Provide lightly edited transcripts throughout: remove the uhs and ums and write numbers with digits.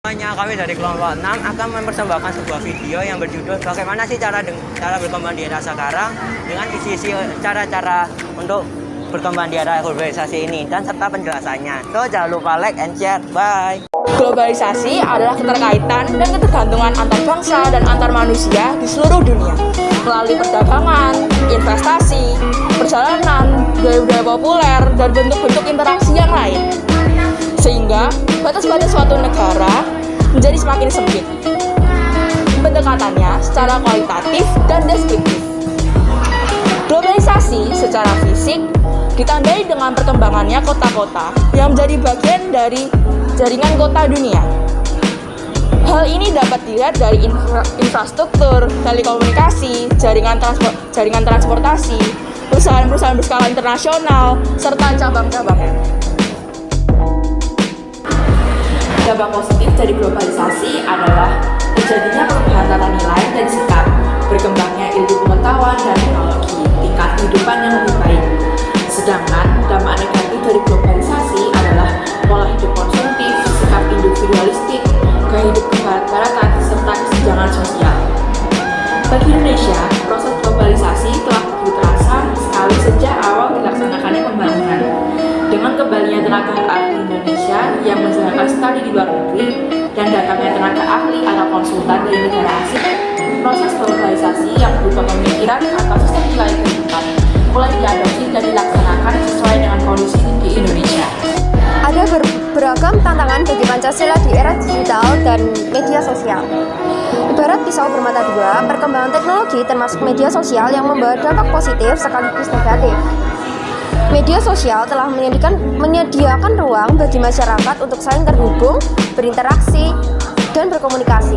Kami dari kelompok 6 akan mempersembahkan sebuah video yang berjudul bagaimana sih cara berkembang di era sekarang dengan isi-isi cara-cara untuk berkembang di era globalisasi ini dan serta penjelasannya. So jangan lupa like and share. Bye. Globalisasi adalah keterkaitan dan ketergantungan antar bangsa dan antar manusia di seluruh dunia melalui perdagangan, investasi, perjalanan, budaya populer, dan bentuk-bentuk interaksi yang lain. Sehingga batas-batas suatu negara menjadi semakin sempit. Pendekatannya secara kualitatif dan deskriptif. Globalisasi secara fisik ditandai dengan perkembangannya kota-kota yang menjadi bagian dari jaringan kota dunia. Hal ini dapat dilihat dari infrastruktur, telekomunikasi, jaringan transportasi, perusahaan-perusahaan berskala internasional, serta cabang-cabangnya. Dampak positif dari globalisasi adalah terjadinya perubahan tata nilai dan sikap, berkembangnya ilmu pengetahuan dan teknologi, tingkat kehidupan yang lebih baik. Sedangkan dampak negatif dari globalisasi adalah pola hidup konsumtif, sikap individualistik, gaya hidup kebarat-baratan, serta kesenjangan sosial. Bagi Indonesia, proses globalisasi telah begitu terasa sekali sejak awal dilaksanakannya pembangunan. Dengan kembalinya tenaga ahli Indonesia yang menjalankan studi di luar negeri dan datangnya tenaga ahli atau konsultan dari negara asing, proses globalisasi yang berupa pemikiran atau sistem nilai kehidupan mulai diadopsi dan dilaksanakan sesuai dengan kondisi di Indonesia. Ada beragam tantangan bagi Pancasila di era digital dan media sosial. Ibarat pisau bermata dua, perkembangan teknologi termasuk media sosial yang membawa dampak positif sekaligus negatif. Media sosial telah menyediakan ruang bagi masyarakat untuk saling terhubung, berinteraksi, dan berkomunikasi.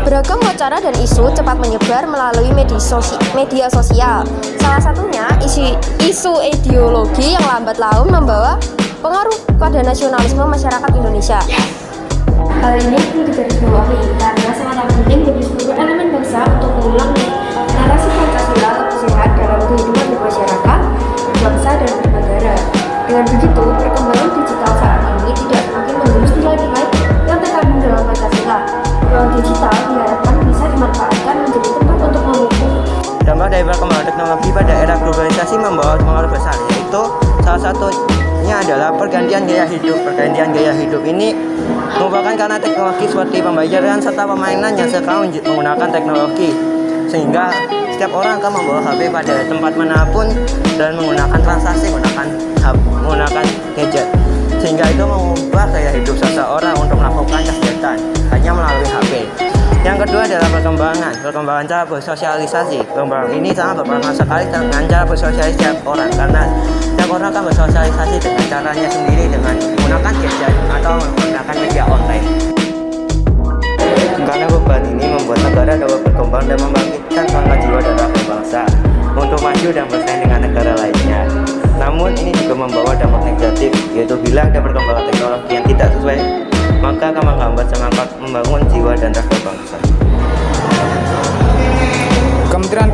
Beragam wacana dan isu cepat menyebar melalui media sosial. Salah satunya isu ideologi yang lambat laun membawa pengaruh pada nasionalisme masyarakat Indonesia. Hal ini perlu digarisbawahi karena sangat penting bagi seluruh elemen bangsa untuk mengulang narasi Pancasila lebih sehat dalam kehidupan bermasyarakat, bangsa dan bernegara. Dengan begitu, perkembangan digital saat ini tidak semakin mengerus nilai-nilai yang terkandung dalam Pancasila. Ruang digital diharapkan bisa dimanfaatkan menjadi tempat untuk memupuk. Dampak dari perkembangan teknologi pada era globalisasi membawa pengaruh besar, yaitu salah satunya adalah pergantian gaya hidup. Pergantian gaya hidup ini merupakan karena teknologi seperti pembayaran serta permainan yang sekarang menggunakan teknologi, sehingga setiap orang akan membawa HP pada tempat manapun dan menggunakan transaksi menggunakan gadget, sehingga itu mengubah gaya hidup seseorang untuk melakukan kegiatan hanya melalui HP. Yang kedua adalah perkembangan cara bersosialisasi. Perkembangan ini sangat berpengaruh sekali dengan cara bersosialisasi setiap orang, karena setiap orang akan bersosialisasi dengan caranya sendiri dengan menggunakan gadget atau menggunakan media online. Karena beban ini membuat negara dapat berkembang dan membangkitkan semangat jiwa dan raga bangsa untuk maju dan bersaing dengan negara lainnya. Namun ini juga membawa dampak negatif, yaitu bila ada perkembangan teknologi yang tidak sesuai, maka akan menghambat semangat membangun jiwa dan raga bangsa. Kementerian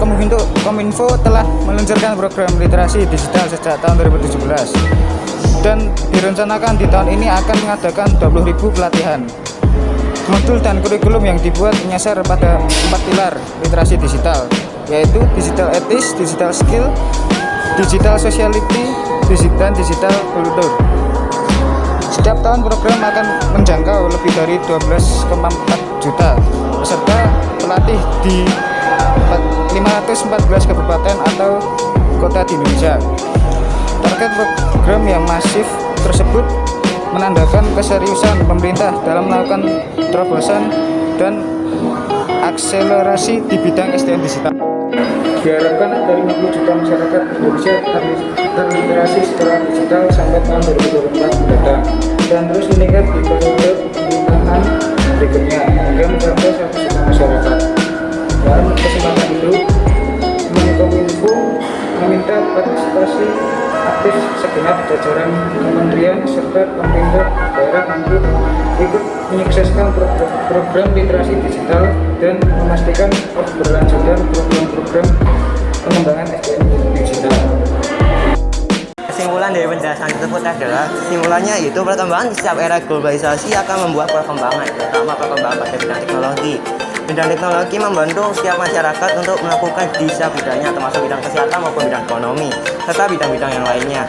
Kominfo telah meluncurkan program literasi digital sejak tahun 2017 dan direncanakan di tahun ini akan mengadakan 20.000 pelatihan. Modul dan kurikulum yang dibuat menyasar pada 4 pilar literasi digital, yaitu digital ethics, digital skill, digital sociality, dan digital culture. Setiap tahun program akan menjangkau lebih dari 12,4 juta peserta pelatih di 514 kabupaten atau kota di Indonesia. Target program yang masif tersebut menandakan keseriusan pemerintah dalam melakukan terobosan dan akselerasi di bidang SDM digital. Diharapkan dari 50 juta masyarakat Indonesia terliterasi secara digital sampai tahun 2024 mendatang dan terus meningkat di periode pemerintahan berikutnya hingga mencapai 1 juta masyarakat. Dalam kesempatan itu, Kominfo meminta partisipasi aktif segenap jajaran kementerian serta pemerintah daerah untuk ikut menyukseskan program literasi digital dan memastikan keberlanjutan program pengembangan SDM digital. Kesimpulan dari penjelasan penjelasan tersebut adalah simpulannya itu perkembangan di setiap era globalisasi akan membuat perkembangan, terutama perkembangan pada bidang teknologi. Bidang teknologi membantu setiap masyarakat untuk melakukan di setiap bidangnya, termasuk bidang kesehatan maupun bidang ekonomi, serta bidang-bidang yang lainnya.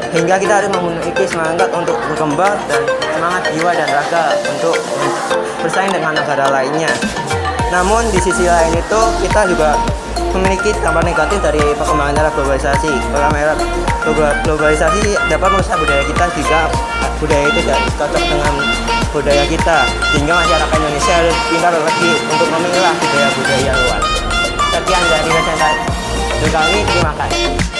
Hingga kita harus memiliki semangat untuk berkembang dan semangat jiwa dan raga untuk bersaing dengan negara lainnya. Namun di sisi lain itu kita juga memiliki dampak negatif dari perkembangan era globalisasi. Perkembangan era globalisasi dapat merusak budaya kita jika budaya itu tidak cocok dengan budaya kita, sehingga masyarakat Indonesia harus pintar lagi untuk memilah budaya-budaya luar. Sekian dari presentasi kami, terima kasih.